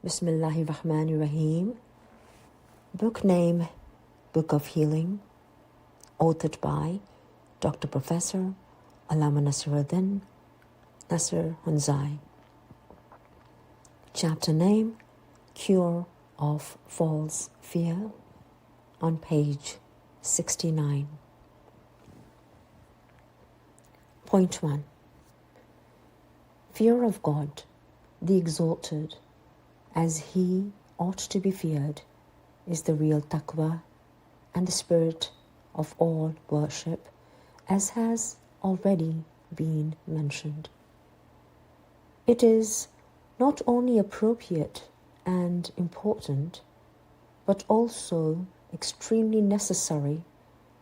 Bismillahirrahmanirrahim. Book name, Book of Healing, authored by Dr. Professor Allama Nasruddin Nasr Hunzai. Chapter name, Cure of False Fear, on page 69. Point 1. Fear of God, the Exalted, as He ought to be feared, is the real taqwa and the spirit of all worship, as has already been mentioned. It is not only appropriate and important, but also extremely necessary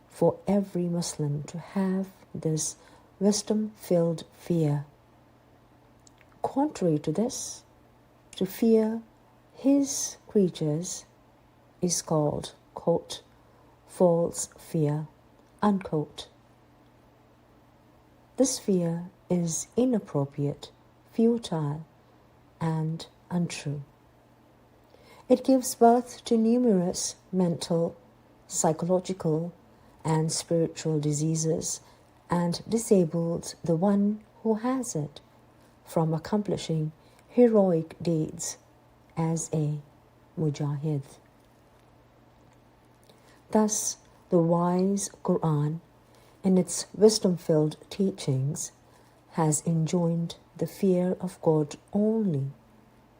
for every Muslim to have this wisdom-filled fear. Contrary to this, to fear his creatures is called, quote, false fear, unquote. This fear is inappropriate, futile, and untrue. It gives birth to numerous mental, psychological, and spiritual diseases and disables the one who has it from accomplishing heroic deeds as a mujahid. Thus, the wise Quran, in its wisdom-filled teachings, has enjoined the fear of God only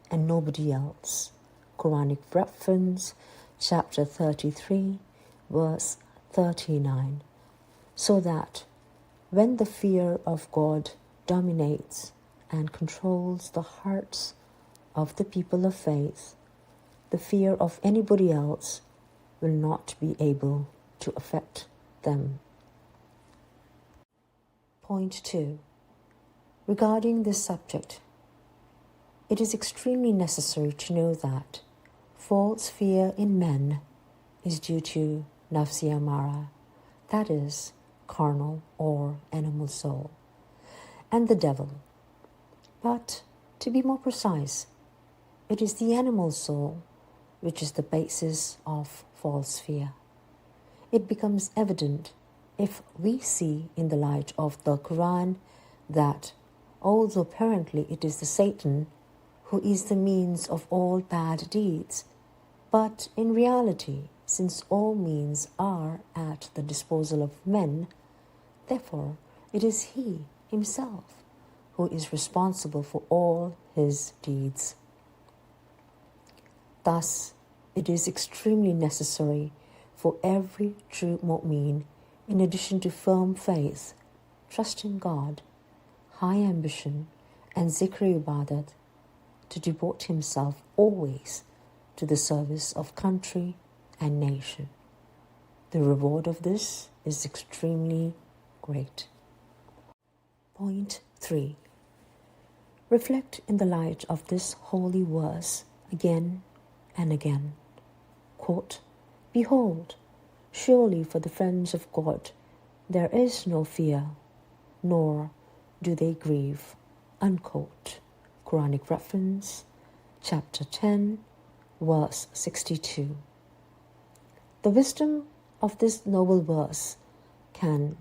and nobody else. Quranic reference, chapter 33, verse 39. So that when the fear of God dominates and controls the hearts of the people of faith, the fear of anybody else will not be able to affect them. Point 2. Regarding this subject, it is extremely necessary to know that false fear in men is due to nafsi amara, that is, carnal or animal soul, and the devil. But to be more precise, it is the animal soul which is the basis of false fear. It becomes evident if we see in the light of the Quran that although apparently it is the Satan who is the means of all bad deeds, but in reality, since all means are at the disposal of men, therefore it is he himself who is responsible for all his deeds. Thus, it is extremely necessary for every true mu'min, in addition to firm faith, trust in God, high ambition, and zikr ibadat, to devote himself always to the service of country and nation. The reward of this is extremely great. Point 3. Reflect in the light of this holy verse again and again. Quote, Behold, surely for the friends of God there is no fear, nor do they grieve. Unquote. Quranic reference, chapter 10, verse 62. The wisdom of this noble verse can,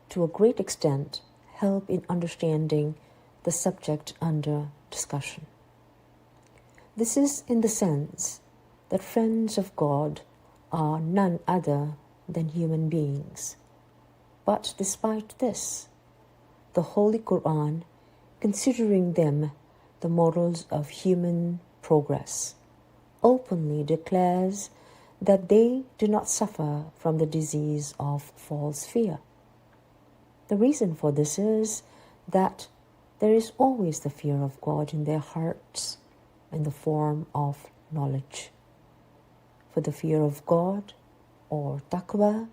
to a great extent, help in understanding the subject under discussion. This is in the sense that friends of God are none other than human beings. But despite this, the Holy Quran, considering them the models of human progress, openly declares that they do not suffer from the disease of false fear. The reason for this is that there is always the fear of God in their hearts in the form of knowledge. For the fear of God, or taqwa,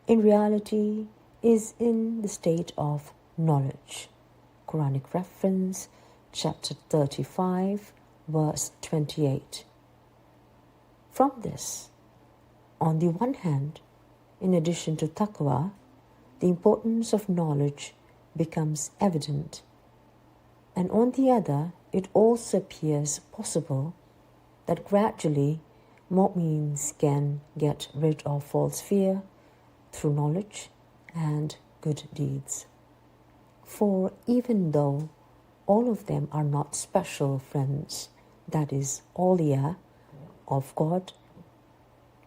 in reality is in the state of knowledge. Quranic reference, chapter 35, verse 28. From this, on the one hand, in addition to taqwa, the importance of knowledge becomes evident, and on the other, it also appears possible that gradually mu'mins can get rid of false fear through knowledge and good deeds. For even though all of them are not special friends, that is, awliya of God,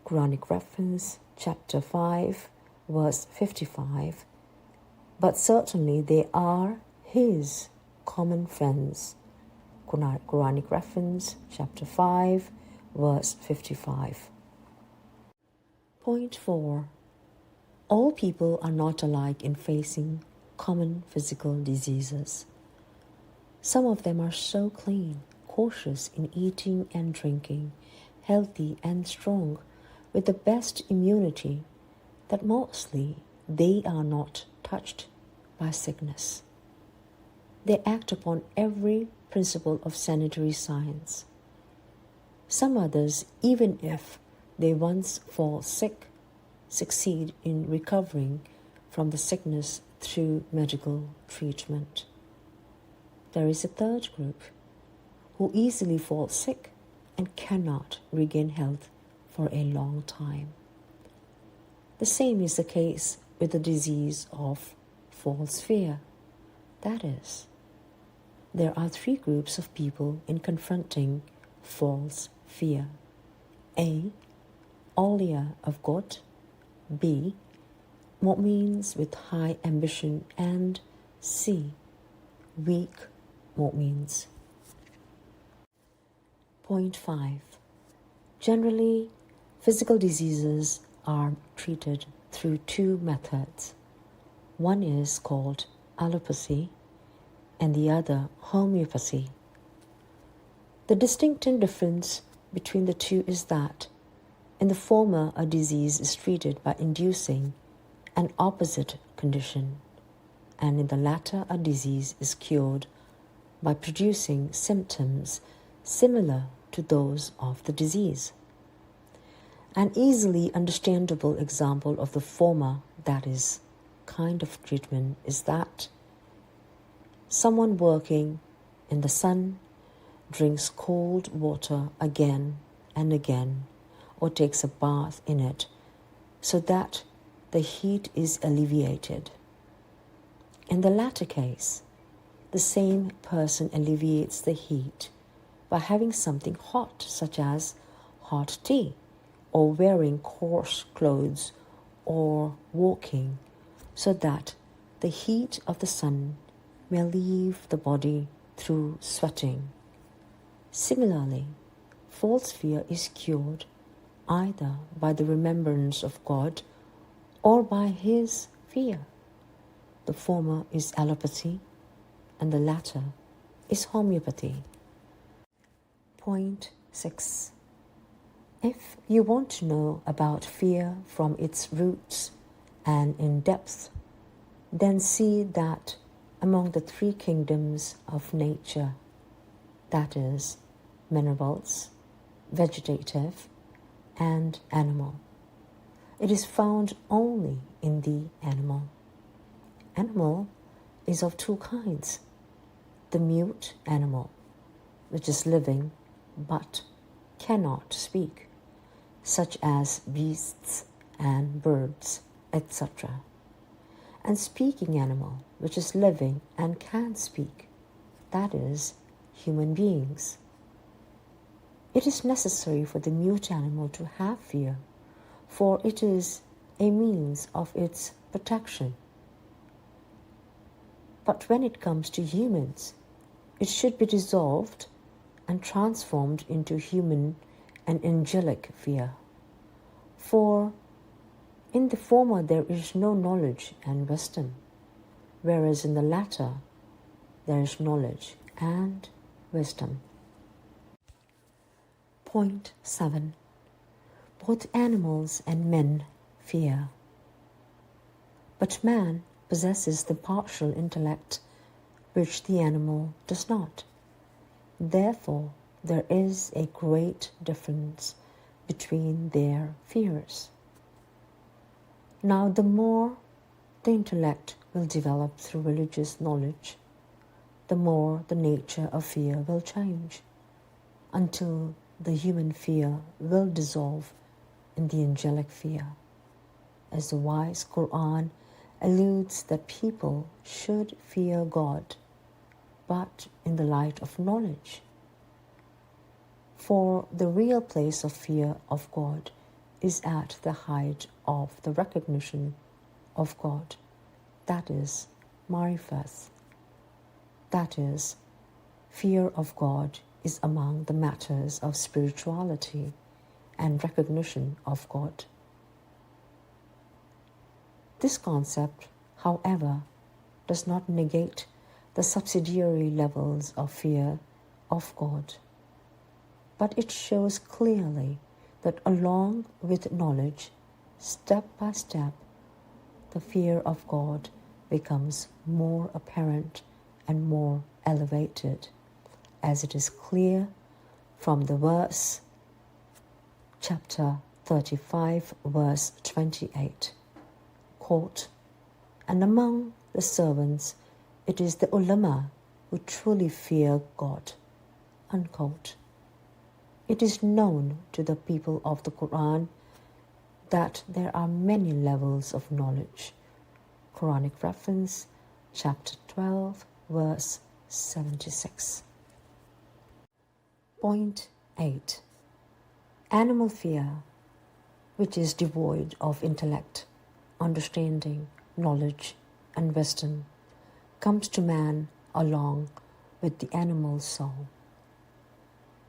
Quranic reference, chapter 5, verse 55, but certainly they are His common friends. Quranic reference, chapter 5, verse 55. Point 4. All people are not alike in facing common physical diseases. Some of them are so clean, cautious in eating and drinking, healthy and strong, with the best immunity, that mostly they are not touched by sickness. They act upon every principle of sanitary science. Some others, even if they once fall sick, succeed in recovering from the sickness through medical treatment. There is a third group who easily fall sick and cannot regain health for a long time. The same is the case with the disease of false fear. That is, there are three groups of people in confronting false fear. A. Awliya of God. B. Mu'mins with high ambition. And C. Weak mu'mins. Point 5. Generally, physical diseases are treated through two methods. One is called allopathy and the other homeopathy. The distinctive difference between the two is that in the former, a disease is treated by inducing an opposite condition, and in the latter, a disease is cured by producing symptoms similar to those of the disease. An easily understandable example of the former, that is, kind of treatment, is that someone working in the sun drinks cold water again and again, or takes a bath in it, so that the heat is alleviated. In the latter case, the same person alleviates the heat by having something hot, such as hot tea, or wearing coarse clothes, or walking, so that the heat of the sun may leave the body through sweating. Similarly, false fear is cured either by the remembrance of God or by His fear. The former is allopathy and the latter is homeopathy. Point 6. If you want to know about fear from its roots and in depth, then see that among the three kingdoms of nature, that is, minerals, vegetative, and animal, it is found only in the animal. Animal is of two kinds: the mute animal, which is living but cannot speak, such as beasts and birds, etc., and speaking animal, which is living and can speak, that is, human beings. It is necessary for the mute animal to have fear, for it is a means of its protection. But when it comes to humans, it should be dissolved and transformed into human and angelic fear. For in the former there is no knowledge and wisdom, whereas in the latter there is knowledge and wisdom. Point 7. Both animals and men fear. But man possesses the partial intellect which the animal does not. Therefore, there is a great difference between their fears. Now, the more the intellect will develop through religious knowledge, the more the nature of fear will change, until the human fear will dissolve in the angelic fear. As the wise Quran alludes that people should fear God, but in the light of knowledge. For the real place of fear of God is at the height of the recognition of God, that is, marifas. That is, fear of God is among the matters of spirituality and recognition of God. This concept, however, does not negate the subsidiary levels of fear of God, but it shows clearly that along with knowledge, step by step, the fear of God becomes more apparent and more elevated, as it is clear from the verse, chapter 35, verse 28. Quote, "And among the servants, it is the ulama who truly fear God." Unquote. It is known to the people of the Quran that there are many levels of knowledge. Quranic reference, chapter 12, verse 76. Point 8. Animal fear, which is devoid of intellect, understanding, knowledge, and wisdom, comes to man along with the animal soul.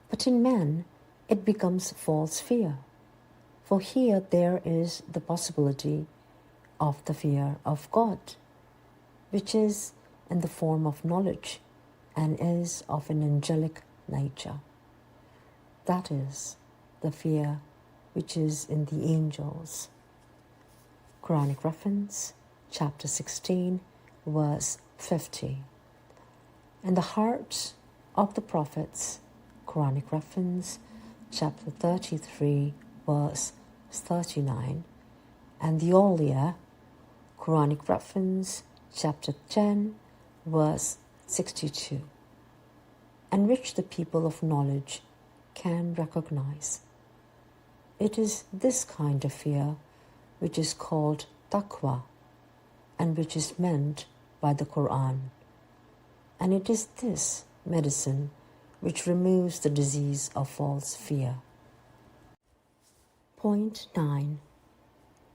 But in man, it becomes false fear, for here there is the possibility of the fear of God, which is in the form of knowledge and is of an angelic nature. That is, the fear which is in the angels. Quranic reference, chapter 16, verse 50. And the hearts of the prophets, Quranic reference, chapter 33, verse 39, and the awliya, Quranic reference, chapter 10, verse 62, and which the people of knowledge can recognize. It is this kind of fear which is called taqwa, and which is meant by the Quran. And it is this medicine which removes the disease of false fear. Point 9.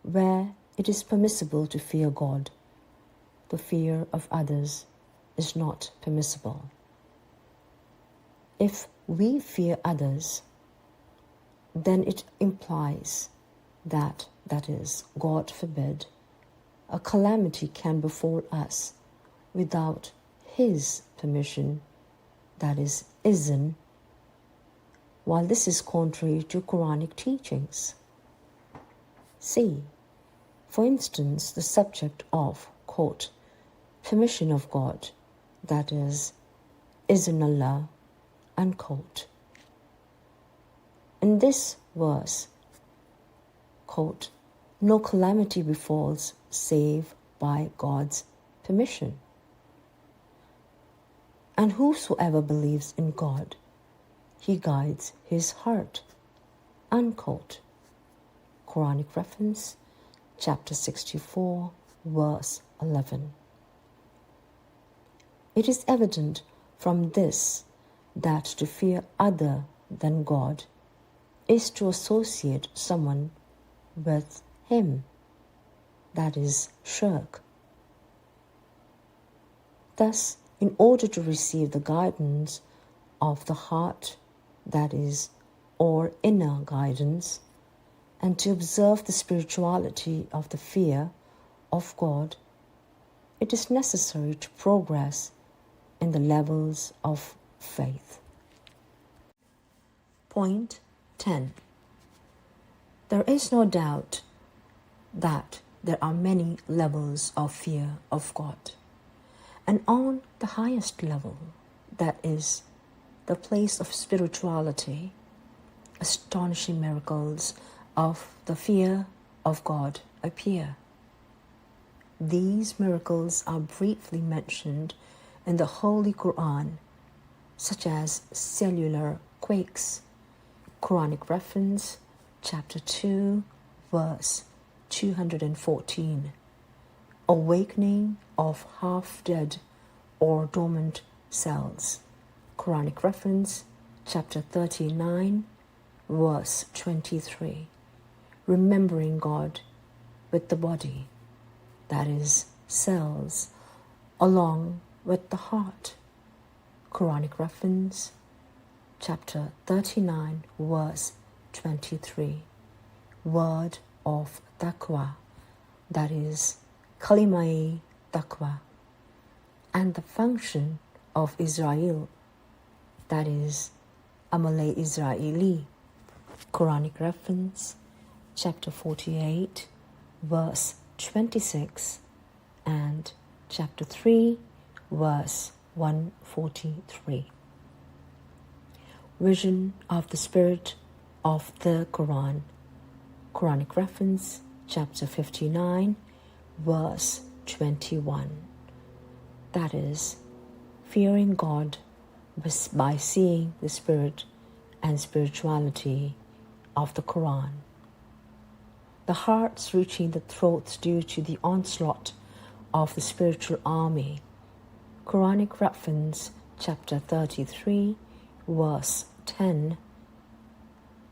Where it is permissible to fear God, the fear of others is not permissible. If we fear others, then it implies that is, God forbid, a calamity can befall us without His permission, that is, izn, while this is contrary to Quranic teachings. See, for instance, the subject of, quote, permission of God, that is, izn Allah, unquote. In this verse, quote, no calamity befalls save by God's permission. And whosoever believes in God, He guides his heart, unquote. Quranic reference, chapter 64, verse 11. It is evident from this that to fear other than God is to associate someone with Him, that is, shirk. Thus, in order to receive the guidance of the heart, that is, or inner guidance, and to observe the spirituality of the fear of God, it is necessary to progress in the levels of faith. Point 10. There is no doubt that there are many levels of fear of God. And on the highest level, that is, the place of spirituality, astonishing miracles of the fear of God appear. These miracles are briefly mentioned in the Holy Quran, such as cellular quakes. Quranic reference, chapter 2, verse 214. Awakening of half-dead or dormant cells. Quranic reference, chapter 39, verse 23. Remembering God with the body, that is, cells, along with the heart. Quranic reference, chapter 39, verse 23. Word of taqwa, that is, kalimai taqwa. And the function of Israel, that is, amale Israeli. Quranic reference, chapter 48, verse 26, and chapter 3, verse 143. Vision of the Spirit of the Quran. Quranic reference, chapter 59, verse 21. That is, fearing God by seeing the spirit and spirituality of the Quran. The hearts reaching the throats due to the onslaught of the spiritual army. Quranic reference, chapter 33, verse 10.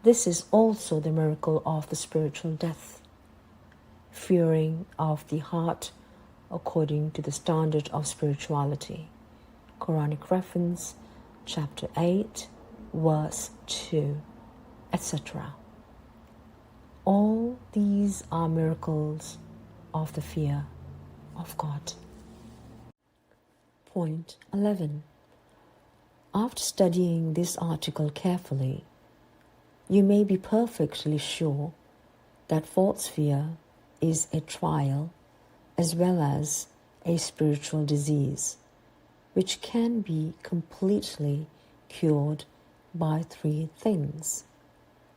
This is also the miracle of the spiritual death. Fearing of the heart according to the standard of spirituality. Quranic reference, chapter 8, verse 2, etc. All these are miracles of the fear of God. Point 11. After studying this article carefully, you may be perfectly sure that false fear is a trial as well as a spiritual disease, which can be completely cured by three things: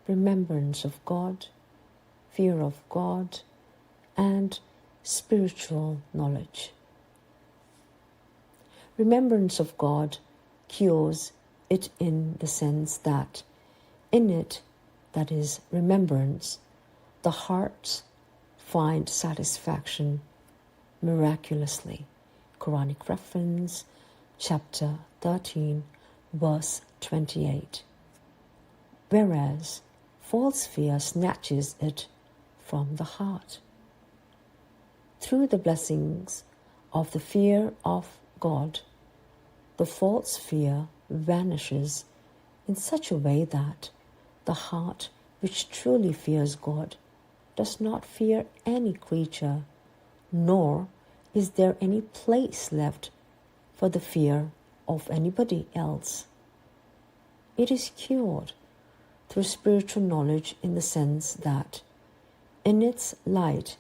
remembrance of God, fear of God, and spiritual knowledge. Remembrance of God cures it in the sense that in it, that is, remembrance, the hearts find satisfaction miraculously. Quranic reference, chapter 13, verse 28. Whereas false fear snatches it from the heart. Through the blessings of the fear of God, the false fear vanishes in such a way that the heart which truly fears God does not fear any creature, nor is there any place left for the fear of anybody else. It is cured through spiritual knowledge in the sense that in its light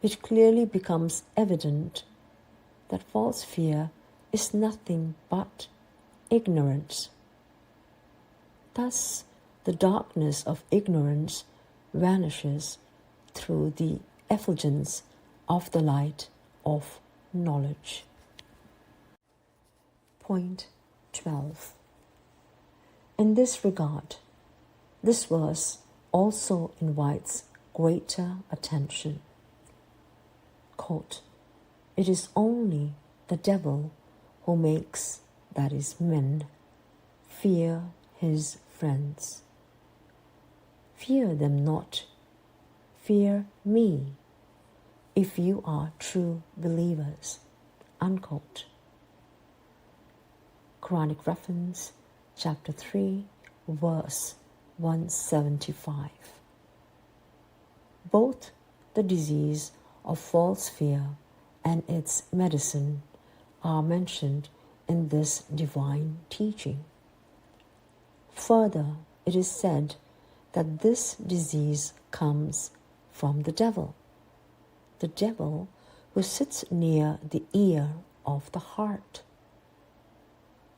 it clearly becomes evident that false fear is nothing but ignorance. Thus, the darkness of ignorance vanishes through the effulgence of the light of knowledge. Point 12. In this regard, this verse also invites greater attention. Quote, "It is only the devil who makes, that is, men, fear his friends. Fear them not, fear me, if you are true believers." Unquote. Quranic reference, chapter 3, verse 175. Both the disease of false fear and its medicine are mentioned in this divine teaching. Further, it is said that this disease comes from the devil who sits near the ear of the heart.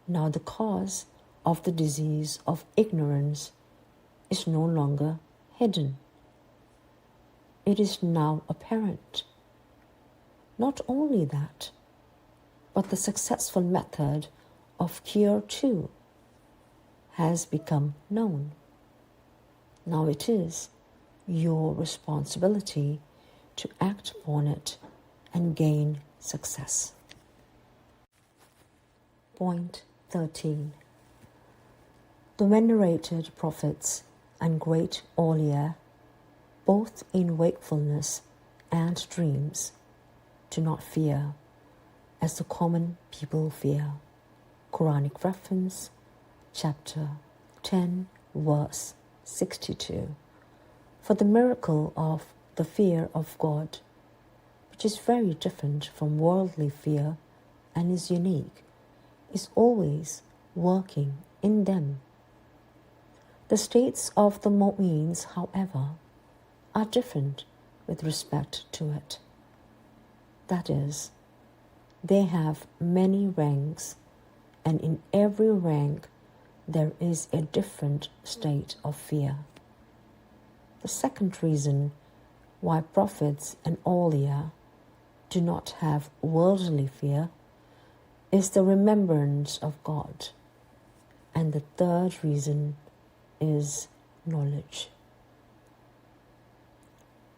Now the cause of the disease of ignorance is no longer hidden. It is now apparent. Not only that, but the successful method of cure too has become known. Now it is your responsibility to act upon it and gain success. Point 13. The venerated prophets and great awliya, both in wakefulness and dreams, do not fear as the common people fear. Quranic reference, chapter 10, verse 62. For the miracle of the fear of God, which is very different from worldly fear and is unique, is always working in them. The states of the mu'mins, however, are different with respect to it. That is, they have many ranks, and in every rank there is a different state of fear. The second reason why prophets and awliya do not have worldly fear is the remembrance of God. And the third reason is knowledge.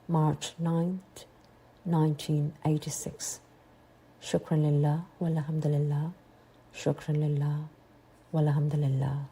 March 9th, 1986. Shukran lillah walhamdulillah. Shukran lillah walhamdulillah.